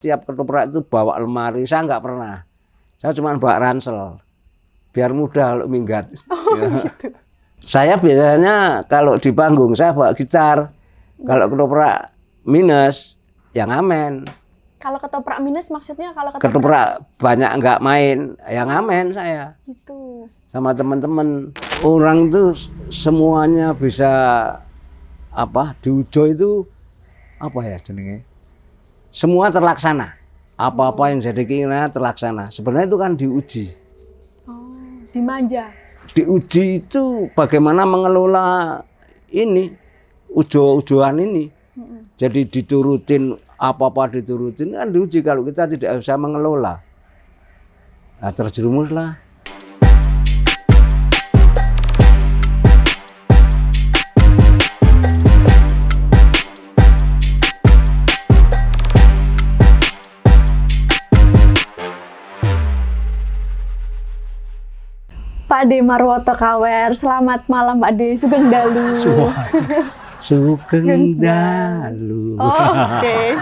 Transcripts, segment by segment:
Tiap ketoprak itu bawa lemari, saya nggak pernah. Saya cuma bawa ransel, biar mudah kalau minggat. Gitu. Saya biasanya kalau di panggung saya bawa gitar. Kalau ketoprak minus, ya ngamen. Kalau ketoprak minus maksudnya kalau Ketoprak banyak nggak main, ya ngamen saya. Gitu. Sama teman-teman. Orang tuh semuanya bisa di Ujo itu apa ya jenenge? Semua terlaksana. Apa-apa yang jadi keinginan terlaksana. Sebenarnya itu kan diuji. Oh, dimanja. Diuji itu bagaimana mengelola ini, ujo-ujoan ini. Jadi diturutin, apa-apa diturutin kan diuji. Kalau kita tidak bisa mengelola, nah, terjerumuslah. Pak De Marwoto Kawer, selamat malam Pak De, Sugeng Dalu. Sugeng Dalu. Oh, Oke.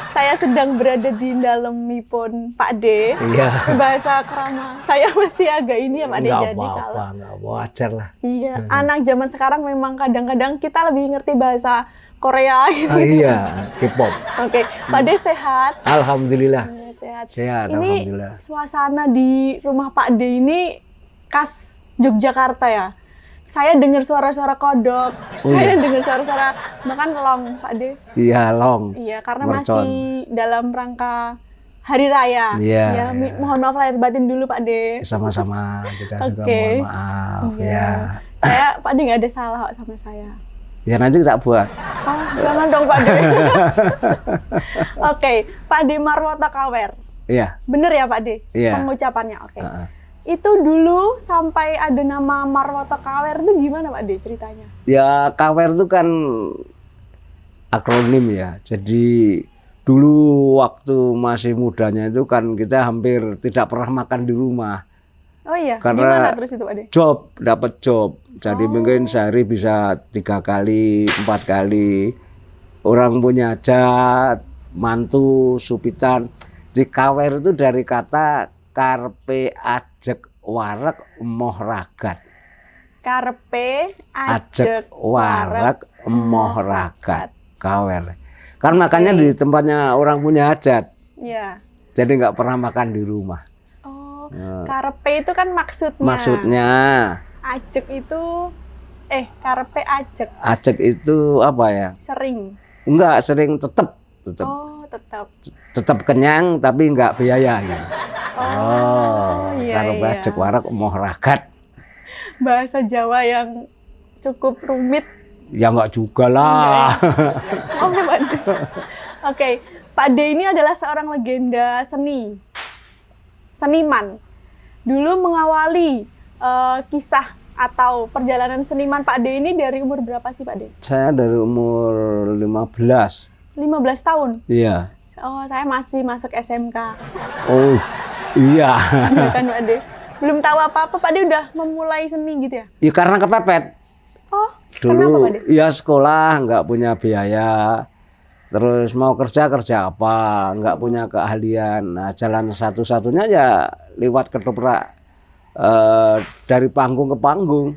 Saya sedang berada di dalemipun Pak De. Iya. Bahasa krama saya masih agak ini ya Pak De, Nggak jadi apa-apa, kalau nggak wajar lah. iya, anak zaman sekarang memang kadang-kadang kita lebih ngerti bahasa Korea gitu. Iya, K-pop. Oke, Pak De sehat? Alhamdulillah. Iya, sehat. Sehat, Ini alhamdulillah. suasana di rumah Pak De ini khas Yogyakarta ya. Saya dengar suara-suara kodok, saya dengar suara-suara bahkan long, Pak De. Iya, long. Iya, karena Mercon. masih dalam rangka Hari Raya. Iya, Ya, iya. mohon maaf lahir batin dulu Pak De. Sama-sama, kita juga Oke. mohon maaf Iya. ya. Saya Pak De nggak ada salah kok sama saya. Ya nanti kita buat. Oh, jangan dong Pak De. Oke, Pak De Marwoto Kawer. Iya. Bener ya Pak De? Iya. Pengucapannya, oke. Heeh. Itu dulu sampai ada nama Marwoto Kawer itu gimana Pak De ceritanya? Ya KWR itu kan akronim ya. Jadi dulu waktu masih mudanya itu kan kita hampir tidak pernah makan di rumah. Oh iya, Karena gimana terus itu Pak De? dapat job. Jadi mungkin sehari bisa 3 kali, 4 kali. Orang punya hajat, mantu, supitan. Di KWR itu dari kata karpe ajek warek emoh ragat. Karpe Ajek warek emoh ragat. KWR. Kan makannya Oke. di tempatnya orang punya hajat. Iya. Jadi nggak pernah makan di rumah. Oh, Ya. karpe itu kan maksudnya. Maksudnya Ajek itu karpe ajek ajek itu apa ya? sering. Enggak, sering tetap Oh, tetap kenyang tapi enggak biaya gitu. iya, Karena iya. ajek warek emoh ragat. Bahasa Jawa yang cukup rumit. Ya enggak juga lah. Oke, Pak De. Oke, Pak De ini adalah seorang legenda seniman. Dulu mengawali kisah atau perjalanan seniman Pak De ini dari umur berapa sih Pak De? Saya dari umur 15. 15 tahun. Iya. Oh, saya masih masuk SMK. Oh, iya. Iya kan Pak De? Belum tahu apa-apa, Pak De udah memulai seni gitu ya? Ya karena kepepet. Oh, kenapa Pak De? Dulu ya sekolah nggak punya biaya. Terus mau kerja apa, nggak punya keahlian. Nah, jalan satu-satunya ya lewat ketoprak. Dari panggung ke panggung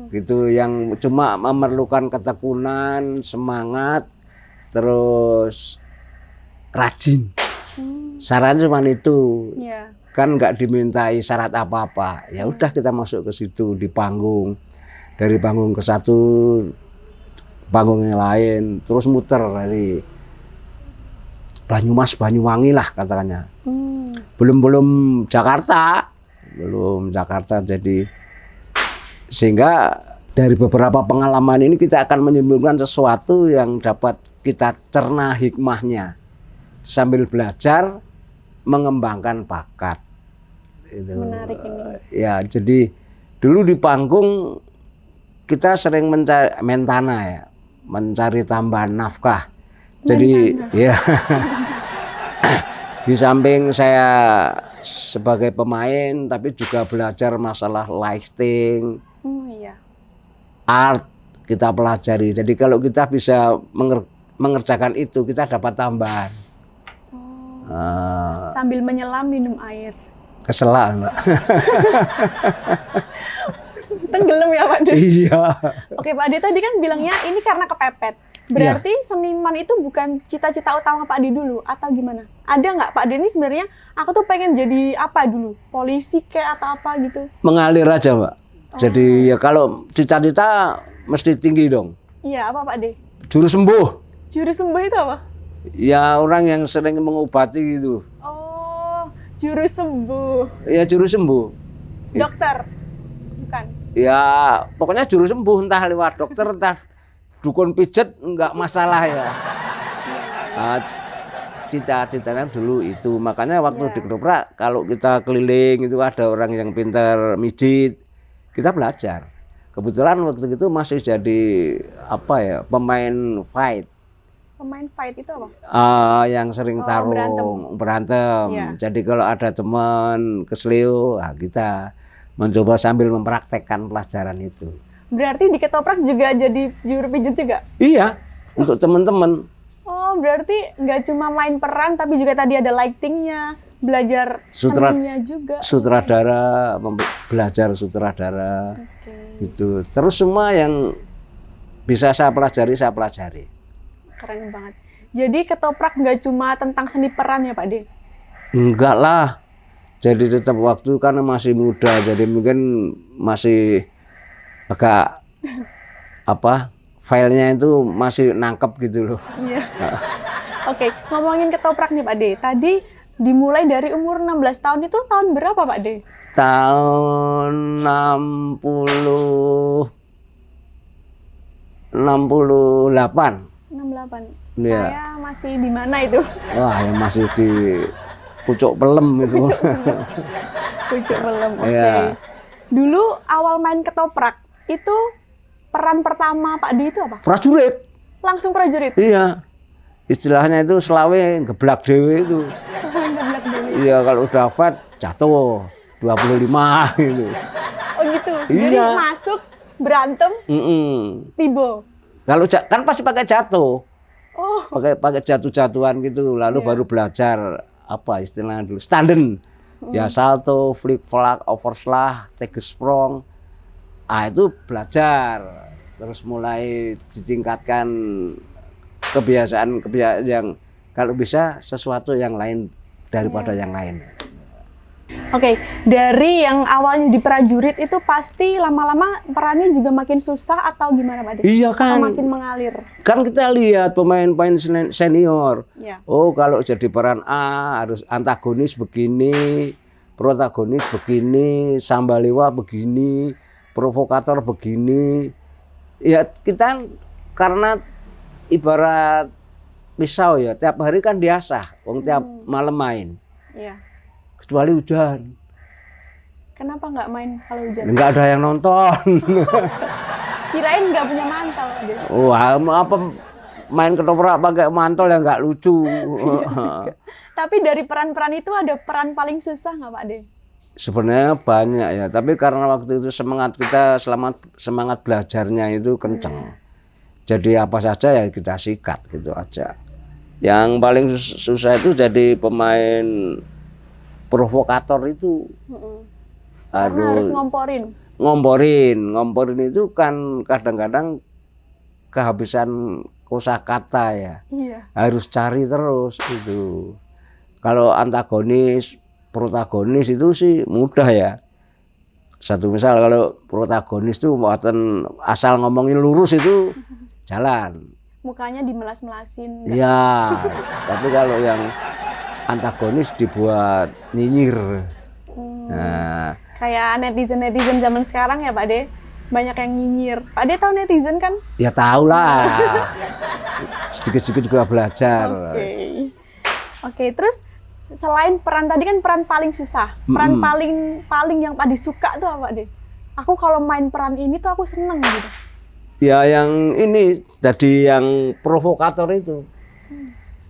gitu, yang cuma memerlukan ketekunan, semangat, terus rajin. Syaratnya cuma itu, Iya. kan nggak dimintai syarat apa-apa. Ya udah kita masuk ke situ di panggung, dari panggung ke satu panggung yang lain, terus muter dari Banyumas Banyuwangi lah katakannya. Belum Jakarta, jadi sehingga dari beberapa pengalaman ini kita akan menyimpulkan sesuatu yang dapat kita cerna hikmahnya sambil belajar mengembangkan bakat. Itu. Menarik ini. Ya, jadi dulu di panggung kita sering mencari tambahan nafkah. Jadi ya di samping saya sebagai pemain, tapi juga belajar masalah lighting, Iya. art kita pelajari. Jadi kalau kita bisa mengerjakan itu, kita dapat tambahan. Sambil menyelam minum air. Keselak, Mbak. Tenggelam ya Pak De? Iya. Oke Pak De, tadi kan bilangnya ini karena kepepet. Berarti seniman itu bukan cita-cita utama Pak De dulu atau gimana? Ada nggak Pak De ini sebenarnya aku tuh pengen jadi apa dulu? Polisi kayak atau apa gitu? Mengalir aja, Mbak. Jadi ya kalau cita-cita mesti tinggi dong. Iya, apa Pak De? Juru sembuh. Juru sembuh itu apa? Ya orang yang sering mengobati gitu. Oh, juru sembuh. Ya juru sembuh. Dokter? Bukan? Ya pokoknya juru sembuh, entah lewat dokter, entah dukun pijet, enggak masalah ya. Cita-citanya dulu itu. Makanya waktu di Ketoprak kalau kita keliling itu ada orang yang pintar mijit, kita belajar. Kebetulan waktu itu masih jadi apa ya, pemain fight. Pemain fight itu apa? Yang sering tarung, berantem. Ya. Jadi kalau ada teman keselio, kita mencoba sambil mempraktekkan pelajaran itu. Berarti di Ketoprak juga jadi juru pijat juga? Iya, untuk teman-teman. Oh, berarti nggak cuma main peran, tapi juga tadi ada lightingnya, belajar seninya juga. Sutradara, belajar sutradara. Gitu. Terus semua yang bisa saya pelajari. Keren banget. Jadi Ketoprak nggak cuma tentang seni peran ya Pak De? Enggak lah. Jadi tetap waktu karena masih muda, jadi mungkin masih agak apa, filenya itu masih nangkep gitu loh. Iya. Oke, ngomongin Ketoprak nih Pak De. Tadi dimulai dari umur 16 tahun itu tahun berapa Pak De? Tahun 68. 68. Iya. Saya masih di mana itu? Wah, yang masih di Pucuk Pelem itu. Pucuk Pelem. Oke. Iya. Dulu awal main Ketoprak itu peran pertama Pak De itu apa? Prajurit. Langsung prajurit. Iya. Istilahnya itu selawe geblak dewe itu. Geblak dewe. Iya, kalau udah fight jatuh 25 gitu. Oh gitu. Iya. Jadi masuk berantem, tibo. Kalau kan pasti pakai jatuh. Oh. Pakai jatuh-jatuhan gitu, lalu baru belajar apa istilahnya dulu, standen. Ya salto, flip flag, overslag, tegesprong. Itu belajar. Terus mulai ditingkatkan kebiasaan yang kalau bisa sesuatu yang lain daripada yang lain. Oke, dari yang awalnya di prajurit itu pasti lama-lama perannya juga makin susah atau gimana Pak De? Iya kan. Atau makin mengalir? Kan kita lihat pemain-pemain senior. Ya. Oh, kalau jadi peran A harus antagonis begini, protagonis begini, sambalewa begini, provokator begini. Ya kita karena ibarat pisau ya, tiap hari kan diasah, tiap malam main. Iya. Kecuali hujan. Kenapa nggak main kalau hujan? Nggak ada yang nonton. Kirain nggak punya mantel. Wah, apa main ketoprak pakai mantel yang nggak lucu. Tapi dari peran-peran itu ada peran paling susah nggak Pak De? Sebenarnya banyak ya, tapi karena waktu itu semangat kita semangat belajarnya itu kenceng. Jadi apa saja ya kita sikat gitu aja. Yang paling susah itu jadi pemain provokator itu. Harus ngomporin. Ngomporin itu kan kadang-kadang kehabisan kosakata ya. Iya. Harus cari terus gitu. Kalau antagonis, protagonis itu sih mudah ya. Satu misal kalau protagonis tuh asal ngomongin lurus itu jalan. Mukanya dimelas-melasin. Iya. Tapi kalau yang antagonis dibuat nyinyir. Nah, kayak netizen zaman sekarang ya Pak De, banyak yang nyinyir. Pak De tahu netizen kan? Ya tahu lah. Sedikit-sedikit juga belajar. Oke, terus selain peran tadi kan peran paling susah, peran paling yang Pak De suka tuh apa Pak De? Aku kalau main peran ini tuh aku seneng gitu. Ya yang ini jadi yang provokator itu.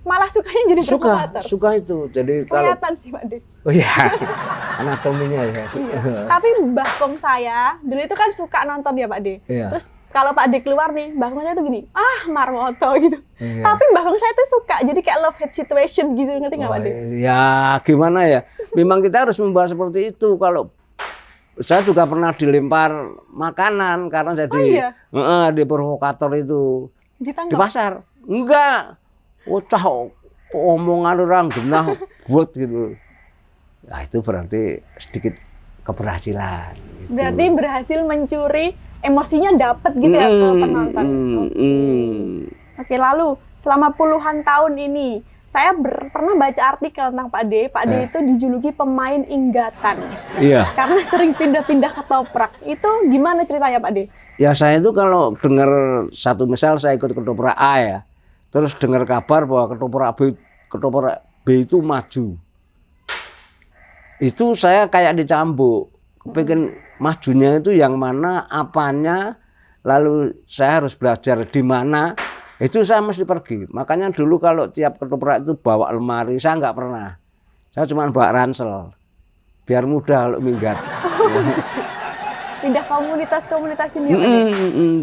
Malah sukanya jadi provokator. Suka itu. Jadi kelihatan sih Pak De. Oh iya. Anatominya ya. Iya. Tapi Mbah Kong saya dulu itu kan suka nonton ya Pak De. Iya. Terus kalau Pak Ade keluar nih, Mbak Kong saya tuh gini, Marmoto gitu. Iya. Tapi Mbak Kong saya tuh suka, jadi kayak love hate situation gitu, ngerti nggak Pak Ade? Ya gimana ya, memang kita harus membuat seperti itu. Kalau saya juga pernah dilempar makanan karena jadi di provokator itu di Ditangkap. pasar. Enggak, cah omongan orang genah buat gitu. Nah itu berarti sedikit keberhasilan. Gitu. Berarti berhasil mencuri emosinya dapat gitu ya ke penonton. Oke, lalu selama puluhan tahun ini saya pernah baca artikel tentang Pak Ade. Pak Ade itu dijuluki pemain inggatan. Iya. Karena sering pindah-pindah ketoprak. Itu gimana ceritanya Pak Ade? Ya saya itu kalau dengar satu misal saya ikut ketoprak A ya, terus dengar kabar bahwa ketoprak B itu maju. Itu saya kayak dicambuk. Pengen majunya itu yang mana, apanya, lalu saya harus belajar di mana. Itu saya mesti pergi. Makanya dulu kalau tiap ketoprak itu bawa lemari, saya nggak pernah. Saya cuma bawa ransel, biar mudah kalau minggat. Pindah komunitas-komunitas ini ya Pak Ade?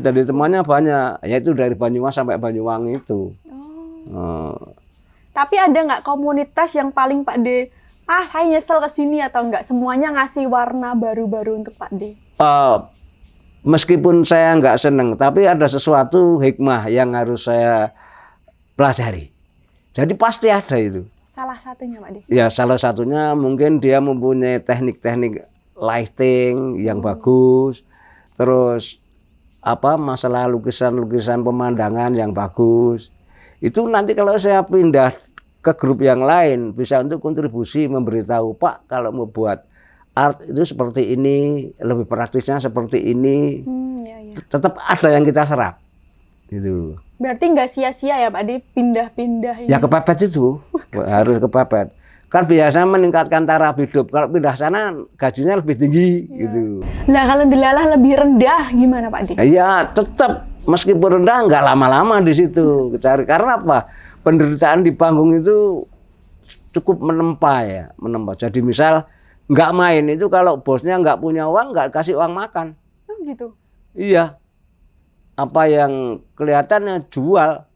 Dari temannya banyak, yaitu dari Banyumas sampai Banyuwangi itu. Tapi ada nggak komunitas yang paling Pak Ade, saya nyesel ke sini atau enggak? Semuanya ngasih warna baru-baru untuk Pak Ade. Meskipun saya nggak seneng, tapi ada sesuatu hikmah yang harus saya pelajari. Jadi pasti ada itu. Salah satunya Pak Ade? Ya salah satunya mungkin dia mempunyai teknik-teknik lighting yang bagus. Terus masalah lukisan-lukisan pemandangan yang bagus. Itu nanti kalau saya pindah ke grup yang lain bisa untuk kontribusi memberitahu, Pak kalau mau buat art itu seperti ini, lebih praktisnya seperti ini. Tetap ada yang kita serap gitu. Berarti nggak sia-sia ya Pak Ade pindah-pindah ini? Ya kepepet itu harus kepepet. Kan biasa meningkatkan taraf hidup. Kalau pindah sana gajinya lebih tinggi gitu. Lah kalau dilalah lebih rendah gimana Pak Ade? Ya tetap meskipun rendah nggak lama-lama di situ cari. Karena apa? Penderitaan di panggung itu cukup menempa ya, menempa. Jadi misal nggak main itu kalau bosnya nggak punya uang nggak kasih uang makan. Oh gitu. Iya. Apa yang kelihatannya jual.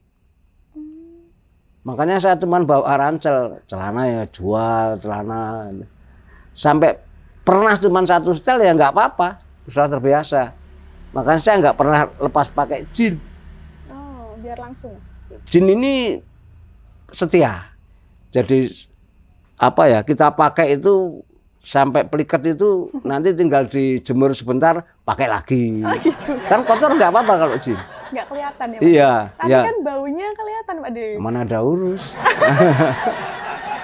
Makanya saya cuma bawa ransel, celana ya jual, celana. Sampai pernah cuma satu setel ya nggak apa-apa, sudah terbiasa. Makanya saya nggak pernah lepas pakai jin. Oh, biar langsung. Jin ini setia. Jadi kita pakai itu sampai peliket itu nanti tinggal dijemur sebentar pakai lagi. Oh gitu. Kan kotor nggak apa-apa kalau jin. Nggak kelihatan ya Pak? Iya. Tapi ya. kan baunya kelihatan Pak De. Mana ada urus.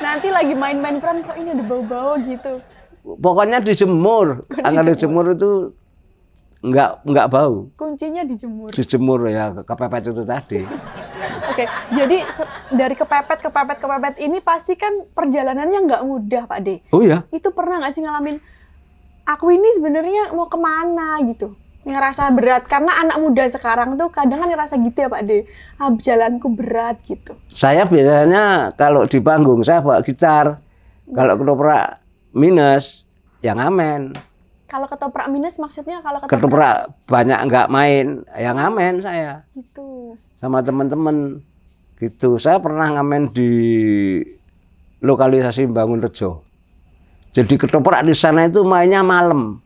Nanti lagi main-main peran kok ini ada bau-bau gitu. Pokoknya dijemur. Angkat dijemur itu nggak bau. Kuncinya dijemur. Dijemur ya kepepet itu tadi. Oke, jadi dari kepepet ini pasti kan perjalanannya nggak mudah Pak De. Oh ya? Itu pernah nggak sih ngalamin, aku ini sebenarnya mau kemana gitu? Ngerasa berat, karena anak muda sekarang tuh kadang kan ngerasa gitu ya Pak De, jalanku berat gitu. Saya biasanya kalau di panggung saya bawa gitar. Kalau ketoprak minus, ya ngamen. Kalau ketoprak minus maksudnya kalau Ketoprak banyak nggak main, ya ngamen saya. Gitu. Sama teman-teman gitu. Saya pernah ngamen di lokalisasi Bangun Rejo. Jadi ketoprak di sana itu mainnya malam.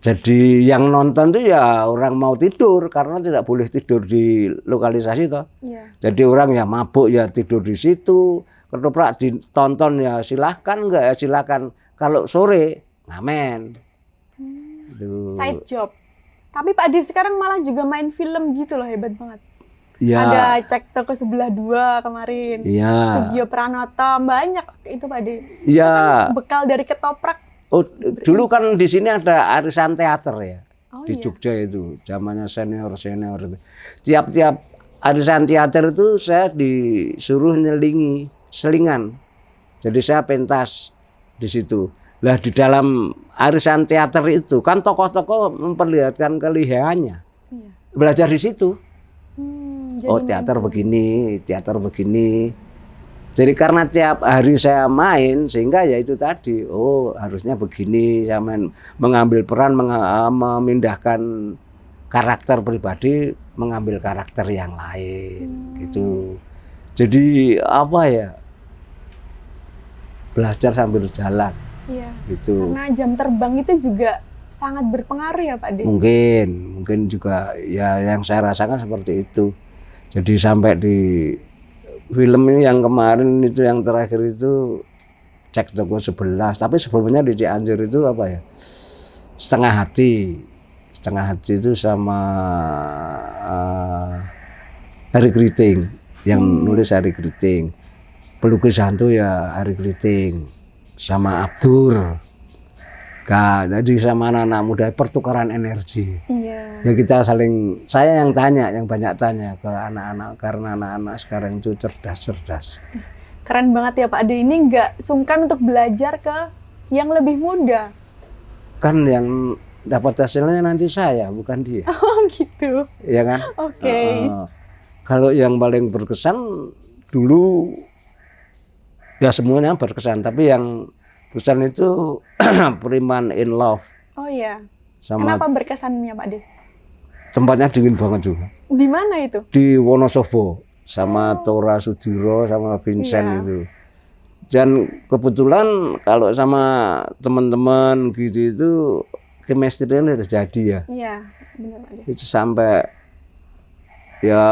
Jadi yang nonton tuh ya orang mau tidur karena tidak boleh tidur di lokalisasi toh. Jadi orang ya mabuk ya tidur di situ. Ketoprak ditonton ya silahkan, enggak ya silahkan. Kalau sore ngamen. Side job. Tapi Pak Ade sekarang malah juga main film gitu loh, hebat banget. Ya. Ada Cek Toko Sebelah 2 kemarin. Ya. Sugio Pranoto, banyak itu Pak Ade. Ya. Kan bekal dari ketoprak. Oh, dulu kan di sini ada arisan teater ya. Di Iya. Jogja itu, zamannya senior itu. Tiap-tiap arisan teater itu saya disuruh nyelingi selingan. Jadi saya pentas di situ. Lah di dalam arisan teater itu kan tokoh-tokoh memperlihatkan kelihayannya. Iya. Belajar di situ. Jadi Oh teater begini, teater begini. Jadi karena tiap hari saya main sehingga ya itu tadi, oh harusnya begini, saya mengambil peran memindahkan karakter pribadi, mengambil karakter yang lain gitu. Jadi apa ya, belajar sambil jalan. Iya. Gitu. Karena jam terbang itu juga sangat berpengaruh ya Pak De. Mungkin juga ya yang saya rasakan seperti itu. Jadi sampai di film ini yang kemarin itu yang terakhir itu Cek Toko 11, tapi sebelumnya di Cianjur itu apa ya, Setengah Hati itu sama Hari Kriting, yang nulis Hari Kriting, Pelukis Hantu ya Hari Kriting, sama Abdur. Jadi sama anak-anak muda pertukaran energi. Iya. Ya kita saling, saya yang banyak tanya ke anak-anak karena anak-anak sekarang itu cerdas. Keren banget ya Pak De, ini nggak sungkan untuk belajar ke yang lebih muda. Kan yang dapat hasilnya nanti saya, bukan dia. Oh gitu. Iya kan? Oke. Kalau yang paling berkesan dulu, ya semuanya berkesan, tapi yang berkesan itu Preman in Love. Oh iya. Sama kenapa berkesannya Pak De? tempatnya dingin banget juga. Di mana itu? Di Wonosobo sama Tora Sudiro sama Vincent itu. Dan kebetulan kalau sama teman-teman gitu itu chemistry-nya udah jadi ya. Iya, benar Pak De. Itu sampai ya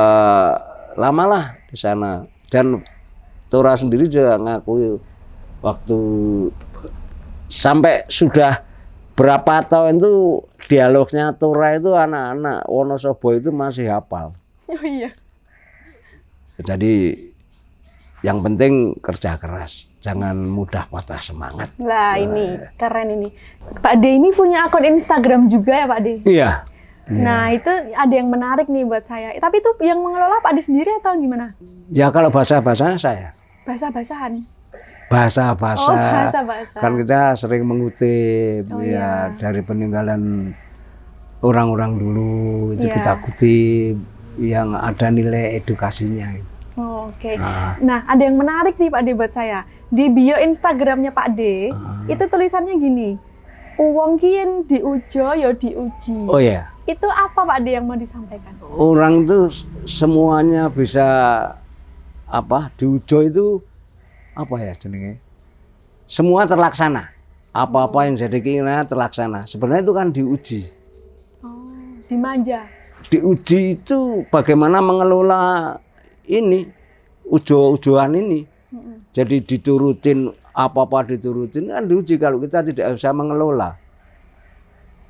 lama lah di sana. Dan Tora sendiri juga ngakui waktu sampai sudah berapa tahun itu dialognya Tora itu anak-anak Wonosobo itu masih hafal. Oh iya. Jadi yang penting kerja keras, jangan mudah patah semangat. Lah ini keren ini. Pak De ini punya akun Instagram juga ya Pak De? Iya. Nah itu ada yang menarik nih buat saya. Tapi itu yang mengelola Pak De sendiri atau gimana? Ya kalau bahasa-bahasanya saya. Bahasa-basahan? Bahasa-bahasa. Oh bahasa-bahasa. Kan kita sering mengutip ya dari peninggalan orang-orang dulu itu kita kutip yang ada nilai edukasinya. Oh, oke. Nah ada yang menarik nih Pak De buat saya. Di bio Instagramnya Pak De itu tulisannya gini. Uwong kien diujo yo diuji. Oh ya. Itu apa Pak De yang mau disampaikan? Orang tuh semuanya bisa apa diujo itu apa ya jenenge? Semua terlaksana. Apa-apa yang jadi keinginan terlaksana. Sebenarnya itu kan diuji. Oh, dimanja. Diuji itu bagaimana mengelola ini ujo-ujoan ini. Jadi diturutin apa-apa diturutin kan diuji kalau kita tidak bisa mengelola.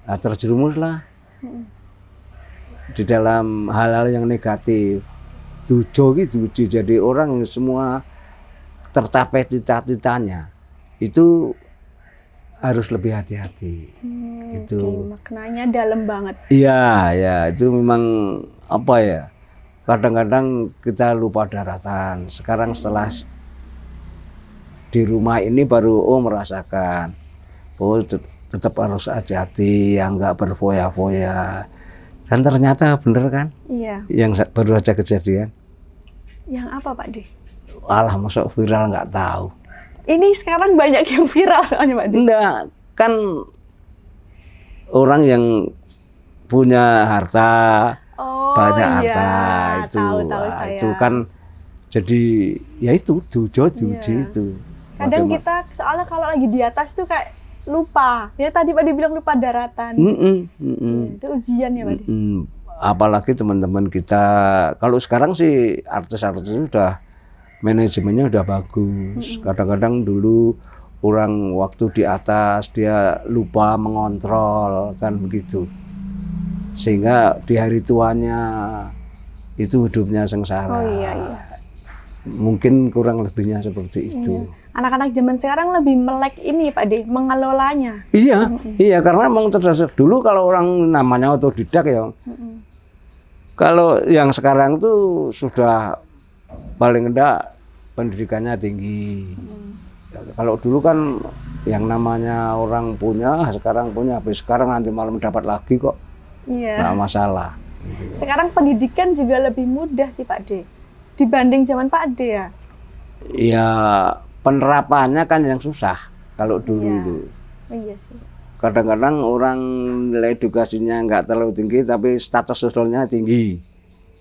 Nah, terjerumuslah di dalam hal-hal yang negatif. Diujo gitu diuji jadi orang yang semua tercapai cita-citanya itu harus lebih hati-hati. Gitu. Okay, maknanya dalam banget. Iya, ya itu memang apa ya? Kadang-kadang kita lupa daratan. Sekarang setelah di rumah ini baru merasakan. Oh tetap harus hati-hati, yang nggak berfoya-foya. Dan ternyata bener kan? Iya. Yang baru aja kejadian. Yang apa Pak De? Alah, masuk viral nggak tahu. Ini sekarang banyak yang viral soalnya Pak De. Enggak, kan orang yang punya harta, banyak harta itu, tahu saya. Itu kan jadi ya itu diuji itu. Kadang kita soalnya kalau lagi di atas tuh kayak lupa. Ya tadi Pak De bilang lupa daratan. Itu ujian ya Pak De. Apalagi teman-teman kita, kalau sekarang sih artis-artis sudah manajemennya udah bagus. Kadang-kadang dulu orang waktu di atas dia lupa mengontrol kan begitu. Sehingga di hari tuanya itu hidupnya sengsara. Oh iya. Mungkin kurang lebihnya seperti itu. Anak-anak zaman sekarang lebih melek ini Pak De, mengelolanya. Iya karena memang terdesak dulu kalau orang namanya otodidak ya. Kalau yang sekarang tuh sudah paling enggak pendidikannya tinggi. Kalau dulu kan yang namanya orang punya, sekarang punya, habis sekarang nanti malam dapat lagi kok. Iya. Nggak masalah. Sekarang pendidikan juga lebih mudah sih Pak De, dibanding zaman Pak De ya. Ya penerapannya kan yang susah kalau dulu Iya. itu. Oh, iya sih. Kadang-kadang orang nilai edukasinya nggak terlalu tinggi tapi status sosialnya tinggi.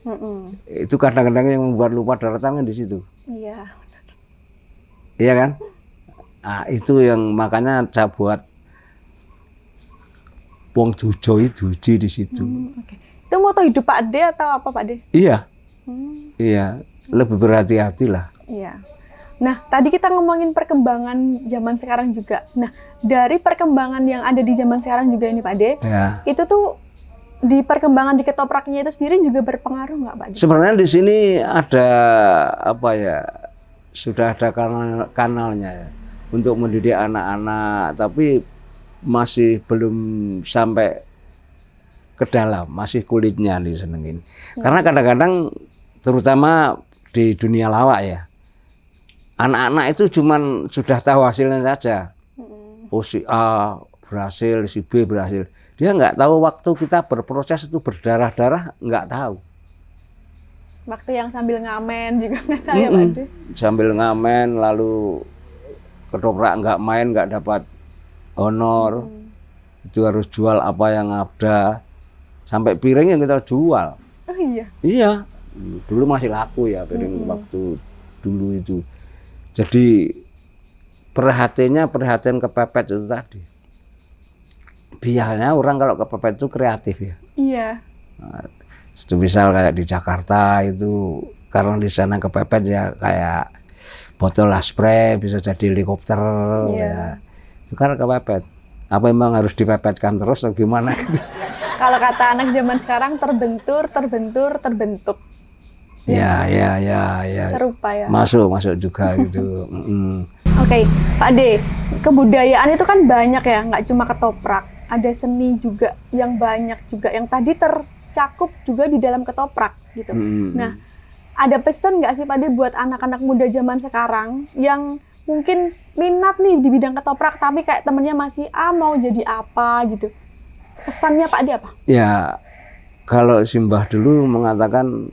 Mm-mm. Itu kadang-kadang yang membuat lupa daratan kan di situ. Iya. Iya kan? Nah, itu yang makanya saya buat wong Dujo itu di situ. Oke. Itu moto hidup Pak Ade atau apa Pak Ade? Iya, Hmm, iya, lebih berhati-hati lah. iya. Nah, tadi kita ngomongin perkembangan zaman sekarang juga. Nah, dari perkembangan yang ada di zaman sekarang juga ini Pak Ade, Ya. itu tuh di perkembangan di ketopraknya itu sendiri juga berpengaruh nggak Pak Ade? Sebenarnya di sini ada apa ya? Sudah ada kanalnya ya untuk mendidik anak-anak, tapi masih belum sampai ke dalam, masih kulitnya disenengin. Karena kadang-kadang terutama di dunia lawak ya, anak-anak itu cuman sudah tahu hasilnya saja. Oh si A berhasil, si B berhasil. Dia nggak tahu waktu kita berproses itu berdarah-darah, nggak tahu. Waktu yang sambil ngamen juga nggak tahu ya Pak Ade? Sambil ngamen lalu ketoprak nggak main, nggak dapat honor. Itu harus jual apa yang ada. Sampai piring yang kita jual. Oh iya. Iya, dulu masih laku ya piring waktu dulu itu. Jadi perhatian kepepet itu tadi. Biasanya orang kalau kepepet itu kreatif ya. Iya. Nah, itu misal kayak di Jakarta itu karena di sana kepepet ya kayak botol spray bisa jadi helikopter ya. Itu kan kepepet. Apa memang harus dipepetkan terus atau gimana gitu? Kalau kata anak zaman sekarang terbentur, terbentuk. Ya. Serupa ya. Masuk juga gitu. Oke, Pak Ade, kebudayaan itu kan banyak ya, nggak cuma ketoprak. Ada seni juga yang banyak juga, yang tadi tercakup juga di dalam ketoprak gitu. Nah, ada pesan nggak sih Pak Ade buat anak-anak muda zaman sekarang yang mungkin minat nih di bidang ketoprak, tapi kayak temennya masih mau jadi apa gitu. Pesannya Pak Ade apa? Ya, kalau Simbah dulu mengatakan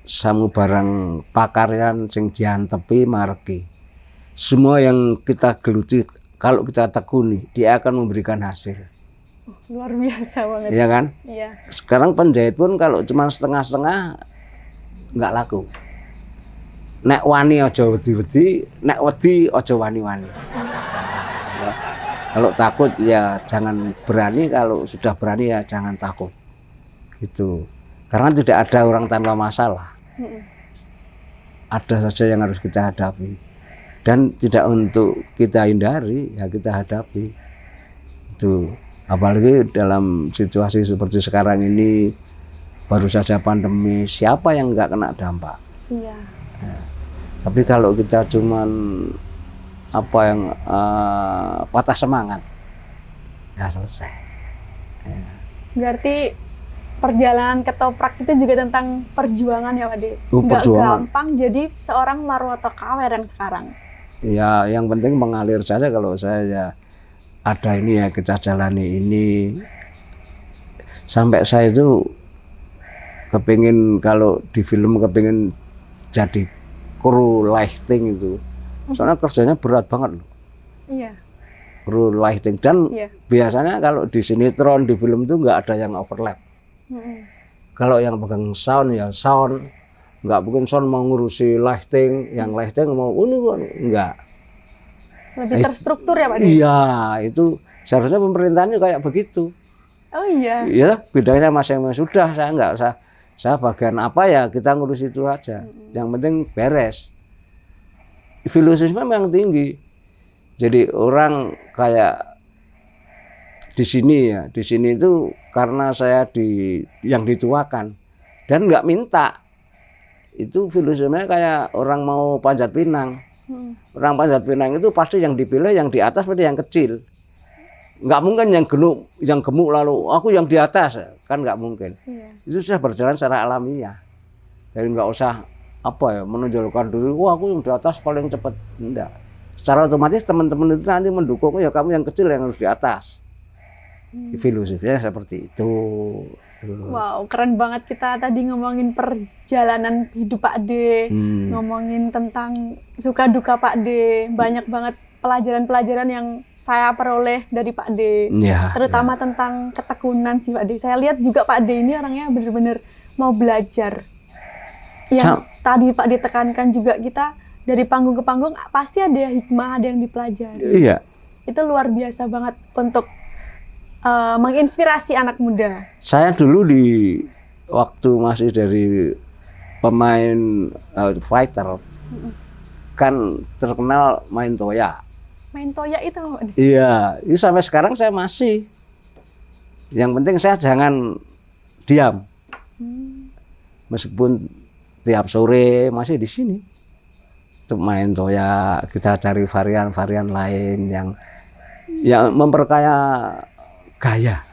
samu barang pakaryan sing diantepi margi. Semua yang kita geluti kalau kita tekuni, dia akan memberikan hasil. Luar biasa banget. Iya kan? Iya. Sekarang penjahit pun kalau cuma setengah-setengah nggak laku. Nek wani ojo wedi-wedi, nek wedi ojo wani-wani. Ya. Kalau takut ya jangan berani, kalau sudah berani ya jangan takut. Gitu. Karena tidak ada orang tanpa masalah. Ada saja yang harus kita hadapi. Dan tidak untuk kita hindari, ya kita hadapi. Itu apalagi dalam situasi seperti sekarang ini, baru saja pandemi, siapa yang nggak kena dampak? Iya. Ya. Tapi kalau kita cuman apa yang patah semangat, ya selesai. Ya. Berarti perjalanan ketoprak itu juga tentang perjuangan ya Pak Ade? Nggak Perjuangan. gampang jadi seorang Marwoto Kawer yang sekarang. Ya yang penting mengalir saja. Kalau saya ya ada ini ya kita jalani ini. Sampai saya itu kepingin kalau di film kepingin jadi kru lighting itu. Soalnya kerjanya berat banget loh. Iya. Kru lighting. Dan Iya. biasanya kalau di sinetron, di film itu nggak ada yang overlap. Kalau yang pegang sound ya sound, nggak mungkin sound mau ngurusi lighting, yang lighting mau enggak. Lebih terstruktur ya Pak Ade? Iya, itu seharusnya pemerintahnya kayak begitu. Oh iya. Ya, bedanya masing-masing sudah, saya nggak usah, saya bagian apa ya kita ngurus itu aja. Yang penting beres. Filosofi memang tinggi. Jadi orang kayak di sini ya, di sini itu karena saya yang dituakan dan nggak minta. Itu filosofinya kayak orang mau panjat pinang. Orang panjat pinang itu pasti yang dipilih yang di atas pasti yang kecil. Nggak mungkin yang gemuk lalu aku yang di atas, kan nggak mungkin. Iya. Itu sudah berjalan secara alamiah. Jadi nggak usah apa ya menonjolkan diri, wah aku yang di atas paling cepat. Enggak. Secara otomatis teman-teman itu nanti mendukung, ya kamu yang kecil yang harus di atas. Filosofinya seperti itu. Wow, keren banget kita tadi ngomongin perjalanan hidup Pak D, ngomongin tentang suka duka Pak D, banyak banget pelajaran-pelajaran yang saya peroleh dari Pak D, Ya, terutama tentang ketekunan sih Pak D. Saya lihat juga Pak D ini orangnya benar-benar mau belajar. Yang tadi Pak D tekankan juga kita dari panggung ke panggung pasti ada hikmah, ada yang dipelajari. Iya. Itu luar biasa banget untuk menginspirasi anak muda. Saya dulu waktu masih dari pemain fighter, kan terkenal main toya. Main toya itu apa? Iya, itu sampai sekarang saya masih. Yang penting saya jangan diam. Meskipun tiap sore masih di sini. Untuk main toya, kita cari varian-varian lain yang memperkaya gaya,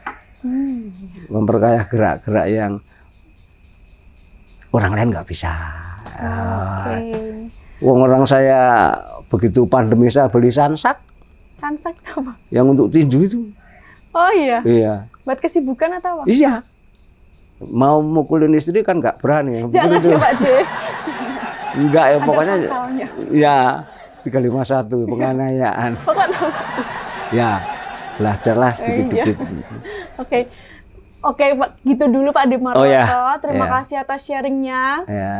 memperkaya gerak-gerak yang orang lain nggak bisa. Wong orang saya begitu pandemi saya beli sansak. Sansak itu apa? Yang untuk tinju itu. Oh iya. Iya. Buat kesibukan atau apa? Iya. Mau mukulin istri kan nggak berani. Jangan ya Pak D. Enggak ya, pokoknya. Pasalnya. Ya 351 penganiayaan. Ya. Belajarlah sedikit-sedikit. Oke, Pak, gitu dulu Pak D Maroto. Oh, ya. Terima Ya. kasih atas sharingnya. Ya.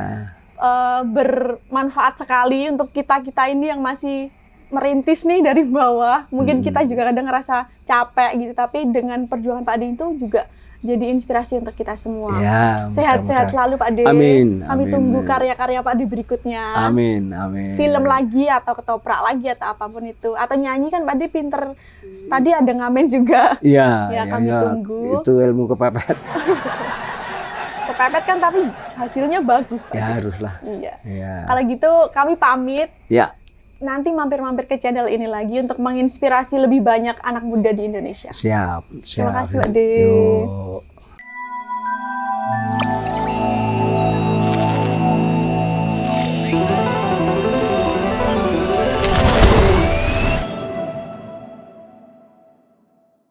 Bermanfaat sekali untuk kita ini yang masih merintis nih dari bawah. Mungkin kita juga kadang ngerasa capek gitu, tapi dengan perjuangan Pak D itu juga jadi inspirasi untuk kita semua. Ya, Sehat-sehat selalu Pak D. Amin. Kami Amin. tunggu karya-karya Pak D berikutnya. Amin. Amin. Film lagi atau ketoprak lagi atau apapun itu, atau nyanyi kan Pak D pinter. Tadi ada ngamen juga. Iya. Ya, kami tunggu. Itu ilmu kepepet. Kepepet kan tapi hasilnya bagus Pak D. Ya haruslah. Iya. Ya. Kalau gitu kami pamit. Ya. Nanti mampir-mampir ke channel ini lagi untuk menginspirasi lebih banyak anak muda di Indonesia. Siap. Terima kasih Pak D. Yuk.